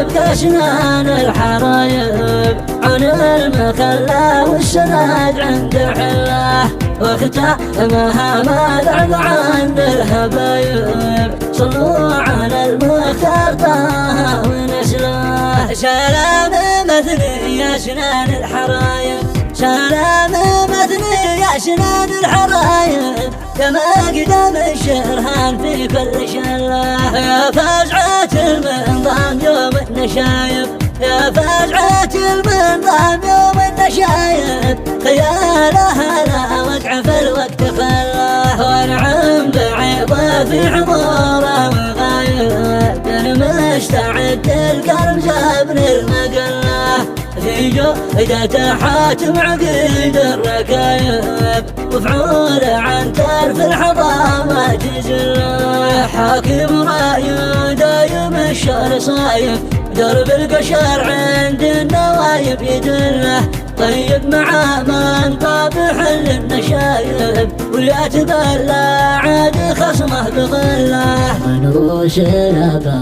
كاشنان الحرايب عن المخلى والسند عند حله وختامها ما بعد عند الهبايب صلوا على المختار طه ونسله سلام مثني يا سنان الحرايب سلام مثني يا سنان الحرايب كما قدم الشرهان في كل شله يا فزعة المنظام يوم النشايب يا فزعة المنظام يوم النشايب خيالها لا وقع في الوقت خله ونعم بعيضه في حضوره وغايب المستعد الكرم جابن المقله في جودة حاتم عقيد الركايب مفعول عن ترف الحضامة جزله حاكم راي دايم الشهر صايب درب القشر عند النوايب يدله طيب مع من طابح للنشايب ويتبلى عاد خصمه بظله منوش